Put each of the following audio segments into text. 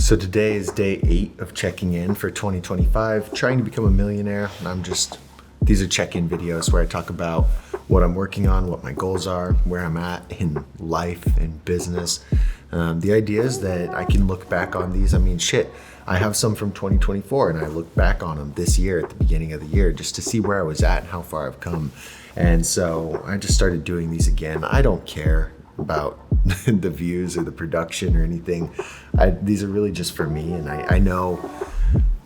So today is day 8 of checking in for 2025, trying to become a millionaire. These are check-in videos where I talk about what I'm working on, what my goals are, where I'm at in life and business. The idea is that I can look back on these. I have some from 2024 and I look back on them this year at the beginning of the year just to see where I was at and how far I've come. And so I just started doing these again. I don't care about the views or the production or anything. These are really just for me, and I know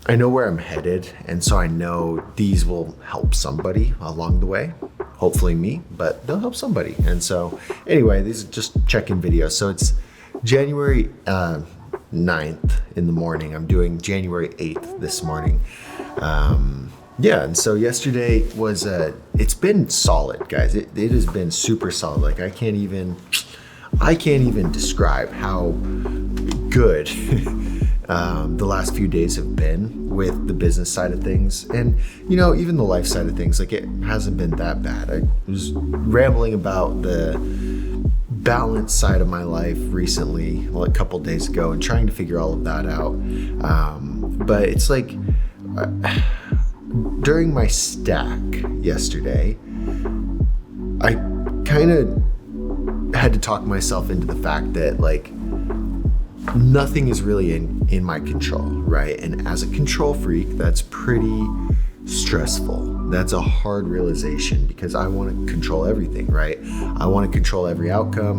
where I'm headed, and so I know these will help somebody along the way. Hopefully me, but they'll help somebody. And so anyway, these are just check-in videos. So it's January 9th in the morning. I'm doing January 8th this morning. And so yesterday was it's been solid, guys. It has been super solid. Like I can't even describe how good the last few days have been with the business side of things, and even the life side of things. Like it hasn't been that bad. I was rambling about the balance side of my life recently, a couple days ago, and trying to figure all of that out. But it's like during my stack yesterday, I kind of had to talk myself into the fact that nothing is really in my control, right? And as a control freak, that's pretty stressful. That's a hard realization because I want to control everything, right? I want to control every outcome.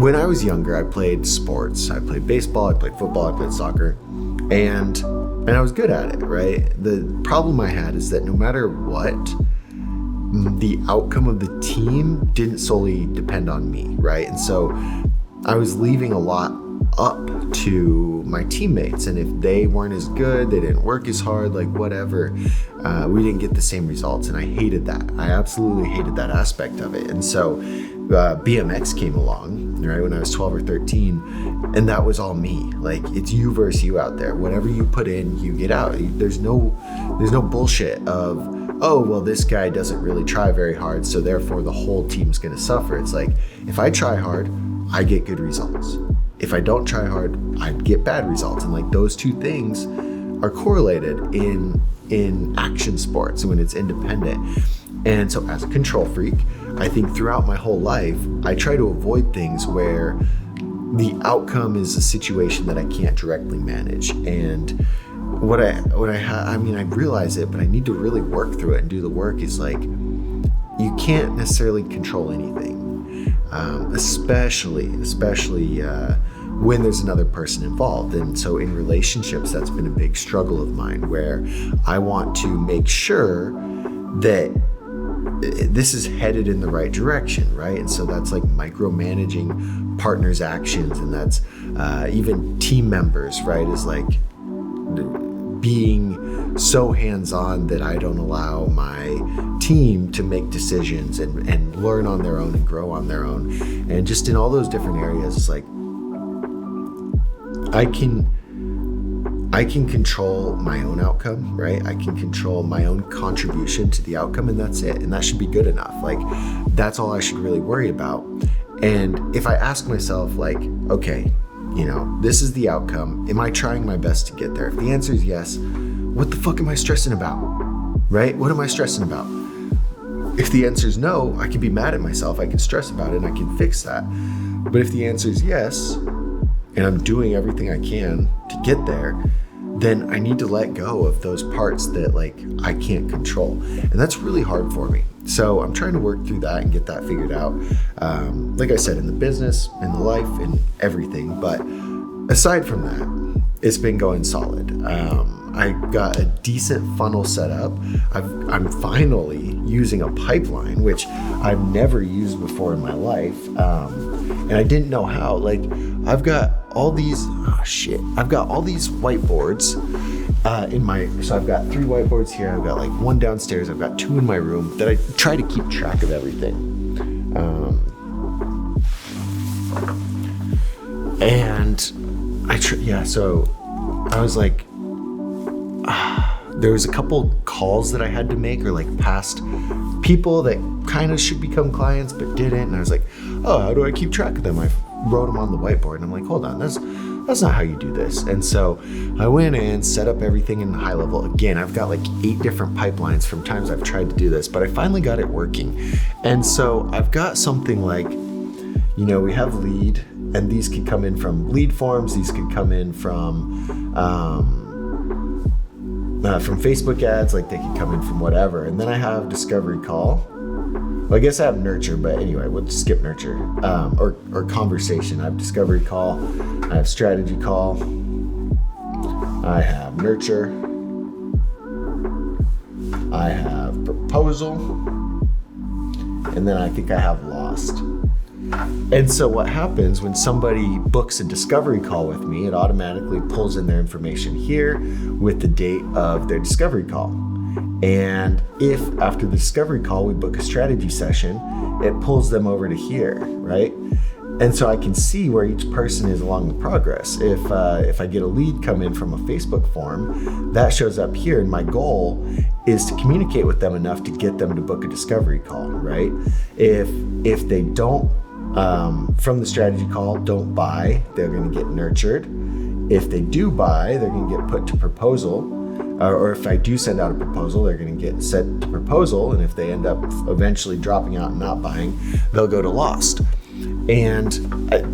When I was younger, I played sports. I played baseball, I played football, I played soccer, and I was good at it, right? The problem I had is that no matter what, the outcome of the team didn't solely depend on me, right? And so I was leaving a lot up to my teammates, and if they weren't as good, they didn't work as hard, whatever, we didn't get the same results, and I hated that. I absolutely hated that aspect of it. And so BMX came along, right, when I was 12 or 13, and that was all me. It's you versus you out there. Whatever you put in, you get out. There's no bullshit of, oh, well, this guy doesn't really try very hard, so therefore the whole team's going to suffer. It's like, if I try hard, I get good results. If I don't try hard, I get bad results. And those two things are correlated in action sports when it's independent. And so as a control freak, I think throughout my whole life, I try to avoid things where the outcome is a situation that I can't directly manage. And I realize it, but I need to really work through it and do the work. Is you can't necessarily control anything, especially when there's another person involved. And so in relationships, that's been a big struggle of mine, where I want to make sure that this is headed in the right direction, right? And so that's micromanaging partners' actions, and that's even team members, right? Is being so hands-on that I don't allow my team to make decisions and learn on their own and grow on their own. And just in all those different areas, it's I can control my own outcome, right? I can control my own contribution to the outcome, and that's it. And that should be good enough. That's all I should really worry about. And if I ask myself, okay, this is the outcome. Am I trying my best to get there? If the answer is yes, what the fuck am I stressing about? Right? What am I stressing about? If the answer is no, I can be mad at myself. I can stress about it and I can fix that. But if the answer is yes, and I'm doing everything I can to get there, then I need to let go of those parts that I can't control. And that's really hard for me. So I'm trying to work through that and get that figured out. Like I said, in the business, in the life, in everything. But aside from that, it's been going solid. I got a decent funnel set up. I'm finally using a pipeline, which I've never used before in my life. And I didn't know how. I've got all these whiteboards so I've got 3 whiteboards here. I've got 1 downstairs. I've got 2 in my room that I try to keep track of everything. So I was there was a couple calls that I had to make, or past people that kind of should become clients but didn't. And I was oh, how do I keep track of them? I wrote them on the whiteboard, and I'm hold on, that's that's not how you do this. And so I went in, set up everything in high level. Again, I've got like 8 different pipelines from times I've tried to do this, but I finally got it working. And so I've got something like, we have lead, and these could come in from lead forms. These could come in from Facebook ads, like they could come in from whatever. And then I have discovery call. Well, I guess I have nurture, but anyway, we'll just skip nurture, or conversation. I have discovery call, I have strategy call, I have nurture, I have proposal, and then I think I have lost. And so what happens when somebody books a discovery call with me, it automatically pulls in their information here with the date of their discovery call. And if after the discovery call we book a strategy session, it pulls them over to here, right? And so I can see where each person is along the progress. If I get a lead come in from a Facebook form, that shows up here, and my goal is to communicate with them enough to get them to book a discovery call, right? If they don't, from the strategy call, don't buy, they're gonna get nurtured. If they do buy, they're gonna get put to proposal. Or if I do send out a proposal, they're going to get set to proposal. And if they end up eventually dropping out and not buying, they'll go to lost. And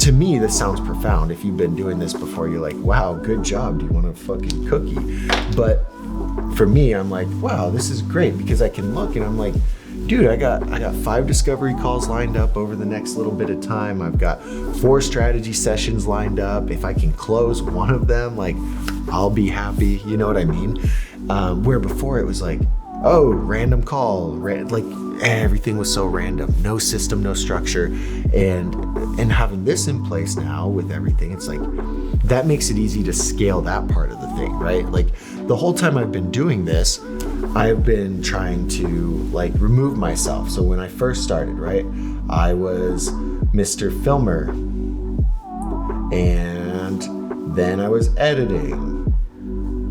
to me, this sounds profound. If you've been doing this before, you're like, wow, good job. Do you want a fucking cookie? But for me, I'm like, wow, this is great, because I can look and I'm like, dude, I got 5 discovery calls lined up over the next little bit of time. I've got 4 strategy sessions lined up. If I can close one of them, like, I'll be happy. You know what I mean? Where before it was like, oh, random call, like everything was so random, no system, no structure. And having this in place now with everything, it's like, that makes it easy to scale that part of the thing, right? Like the whole time I've been doing this, I've been trying to like remove myself. So when I first started, right, I was Mr. Filmer, and then I was editing,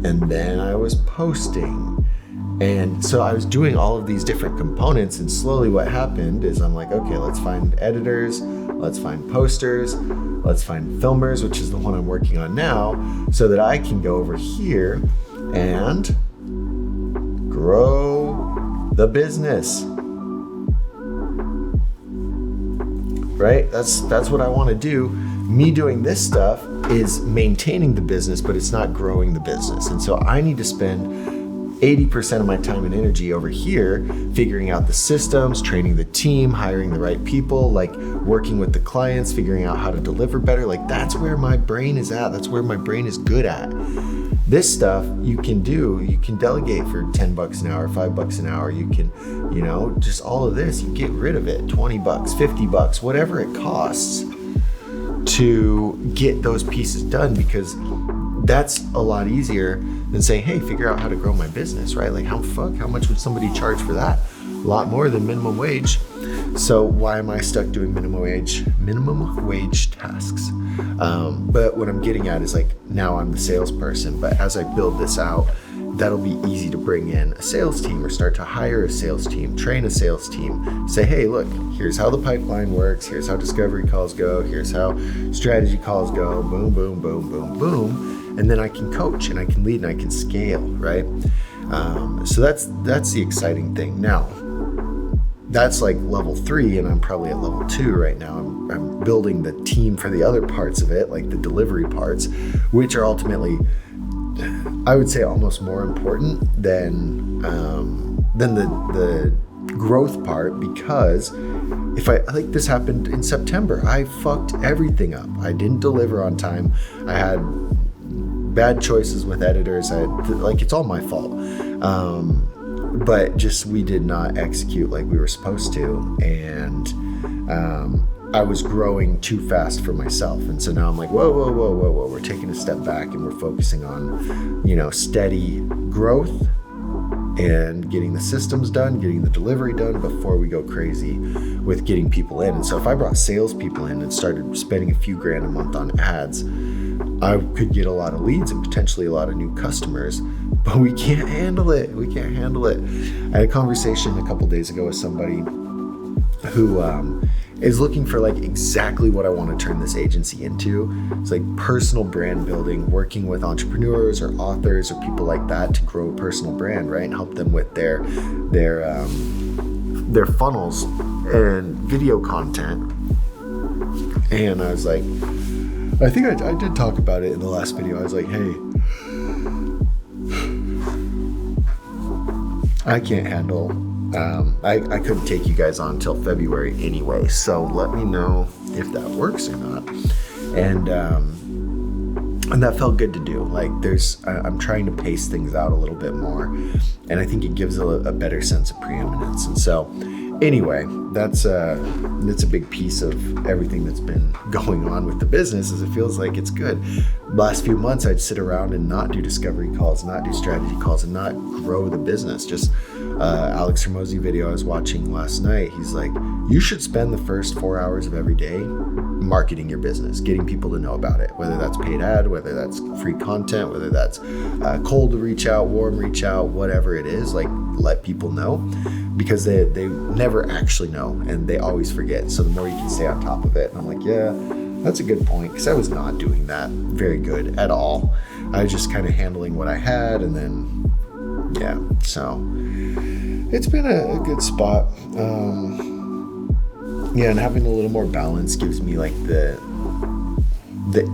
and then I was posting. And so I was doing all of these different components, and slowly what happened is I'm like, okay, let's find editors, let's find posters, let's find filmers, which is the one I'm working on now, so that I can go over here and grow the business. Right? That's what I want to do. Me doing this stuff is maintaining the business, but it's not growing the business. And so I need to spend 80% of my time and energy over here figuring out the systems, training the team, hiring the right people, like working with the clients, figuring out how to deliver better. Like that's where my brain is at. That's where my brain is good at. This stuff you can delegate for $10 an hour, $5 an hour. You can, just all of this, you get rid of it, $20, $50, whatever it costs to get those pieces done, because that's a lot easier than saying, hey, figure out how to grow my business, right? Like how much would somebody charge for that? A lot more than minimum wage. So why am I stuck doing minimum wage tasks? But what I'm getting at is like, now I'm the salesperson, but as I build this out, that'll be easy to bring in a sales team or start to hire a sales team, train a sales team, say, hey, look, here's how the pipeline works. Here's how discovery calls go. Here's how strategy calls go. Boom, boom, boom, boom, boom. And then I can coach and I can lead and I can scale, right? So that's the exciting thing. Now, that's like level 3, and I'm probably at level 2 right now. I'm building the team for the other parts of it, like the delivery parts, which are ultimately, I would say, almost more important than the growth part, because this happened in September. I fucked everything up. I didn't deliver on time. I had bad choices with editors. It's all my fault. But just we did not execute like we were supposed to, and I was growing too fast for myself. And so now I'm like, whoa, we're taking a step back and we're focusing on, steady growth and getting the systems done, getting the delivery done before we go crazy with getting people in. And so if I brought salespeople in and started spending a few grand a month on ads, I could get a lot of leads and potentially a lot of new customers, but we can't handle it. I had a conversation a couple days ago with somebody who is looking for like exactly what I want to turn this agency into. It's like personal brand building, working with entrepreneurs or authors or people like that to grow a personal brand, right? And help them with their funnels and video content. And I was like, I think I did talk about it in the last video. I was like, hey, I can't handle, I couldn't take you guys on until February anyway. So let me know if that works or not. And that felt good to do. Like I'm trying to pace things out a little bit more. And I think it gives a better sense of preeminence. And so anyway, that's a big piece of everything that's been going on with the business, is it feels like it's good. Last few months, I'd sit around and not do discovery calls, not do strategy calls, and not grow the business. Just Alex Hormozi video I was watching last night, he's like, you should spend the first 4 hours of every day marketing your business, getting people to know about it, whether that's paid ad, whether that's free content, whether that's cold reach out, warm reach out, whatever it is, like let people know, because they never actually know and they always forget. So the more you can stay on top of it. And I'm like, yeah, that's a good point, because I was not doing that very good at all. I was just kind of handling what I had, and then yeah, so it's been a good spot. Yeah, and having a little more balance gives me like the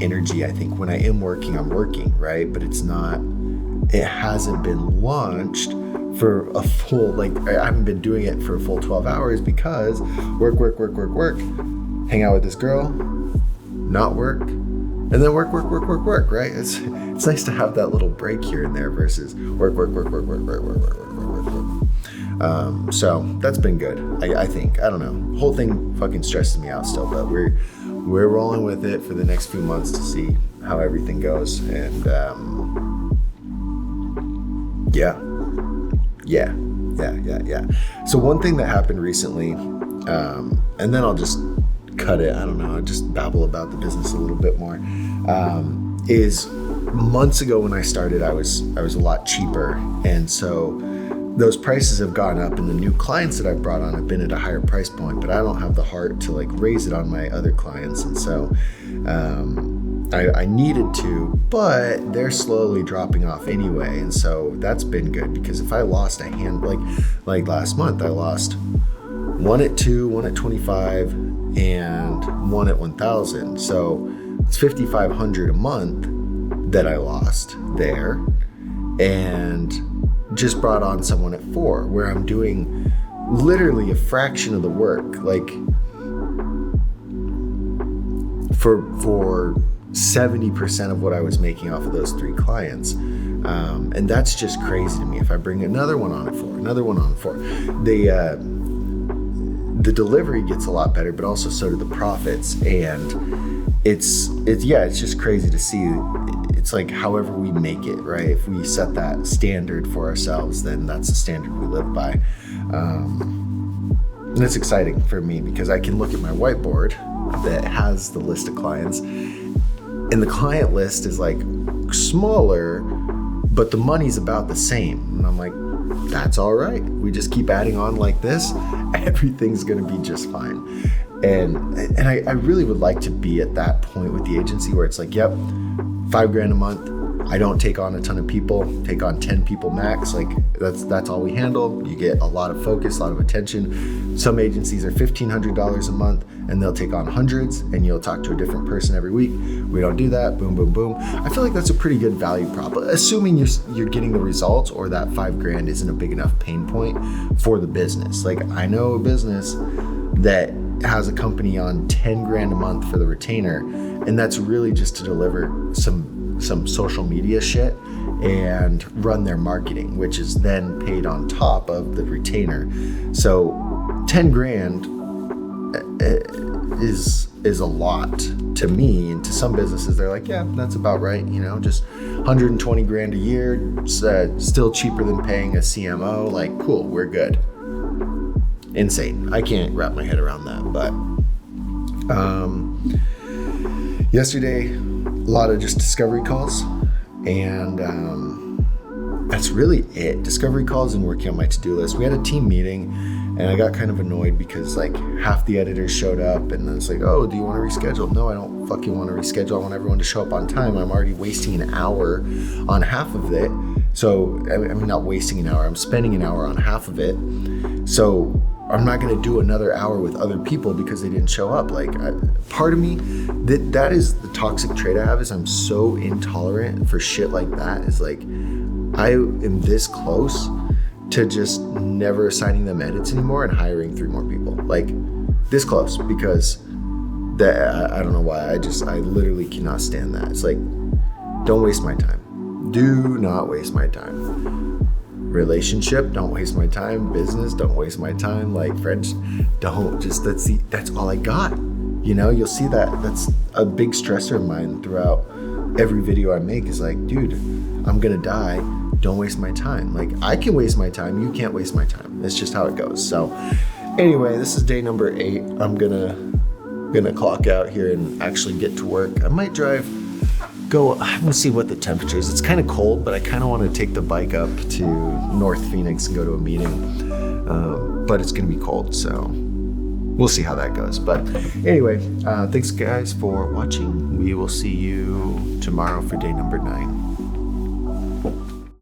energy. I think when I am working, I'm working, right? But it hasn't been launched for a full, like I haven't been doing it for a full 12 hours because work, hang out with this girl, not work, and then work, right? It's nice to have that little break here and there versus work. So that's been good. I think, I don't know, the whole thing fucking stresses me out still, but we're rolling with it for the next few months to see how everything goes. And yeah. So one thing that happened recently, and then I'll just cut it, I don't know, I'll just babble about the business a little bit more, is months ago when I started, I was a lot cheaper. And so those prices have gone up, and the new clients that I've brought on have been at a higher price point, but I don't have the heart to like raise it on my other clients. And so I needed to, but they're slowly dropping off anyway. And so that's been good, because if I lost a hand, like last month, I lost one at 2, one at 25, and one at 1,000. So it's 5,500 a month that I lost there, and just brought on someone at 4, where I'm doing literally a fraction of the work, like for 70% of what I was making off of those 3 clients. And that's just crazy to me. If I bring another one on at 4, the delivery gets a lot better, but also so do the profits. And it's just crazy to see. It's like however we make it, right? If we set that standard for ourselves, then that's the standard we live by. And it's exciting for me because I can look at my whiteboard that has the list of clients, and the client list is like smaller, but the money's about the same. And I'm like, that's all right. We just keep adding on like this. Everything's going to be just fine. And I really would like to be at that point with the agency where it's like, yep, $5,000 a month. I don't take on a ton of people, take on 10 people max. Like that's all we handle. You get a lot of focus, a lot of attention. Some agencies are $1,500 a month and they'll take on hundreds and you'll talk to a different person every week. We don't do that. Boom, boom, boom. I feel like that's a pretty good value prop, assuming you're getting the results or that $5,000 isn't a big enough pain point for the business. Like I know a business that has a company on $10,000 a month for the retainer, and that's really just to deliver some social media shit and run their marketing, which is then paid on top of the retainer. So $10,000 is a lot to me, and to some businesses they're like, yeah, that's about right, just $120,000 a year, still cheaper than paying a CMO. Like, cool, we're good. Insane. I can't wrap my head around that. But yesterday, a lot of just discovery calls, and that's really it. Discovery calls and working on my to-do list. We had a team meeting, And I got kind of annoyed because like half the editors showed up and then it's like, oh, do you want to reschedule? No, I don't fucking want to reschedule. I want everyone to show up on time. I'm already wasting an hour on half of it. So, I mean, not wasting an hour, I'm spending an hour on half of it. So I'm not going to do another hour with other people because they didn't show up. Like, part of me, that is the toxic trait I have, is I'm so intolerant for shit like that. Is like, I am this close to just never assigning them edits anymore and hiring 3 more people. Like, this close, because I don't know why. I literally cannot stand that. It's like, don't waste my time. Do not waste my time. Relationship, don't waste my time. Business, don't waste my time. Like, friends, don't. Just that's all I got. You know, you'll see that's a big stressor of mine throughout every video I make, is like, dude, I'm gonna die. Don't waste my time. Like, I can waste my time, you can't waste my time. That's just how it goes. So anyway, this is day number 8. I'm gonna clock out here and actually get to work. I might go, I haven't seen what the temperature is. It's kind of cold, but I kind of want to take the bike up to North Phoenix and go to a meeting. But it's gonna be cold, so we'll see how that goes. But anyway, thanks guys for watching. We will see you tomorrow for day number 9.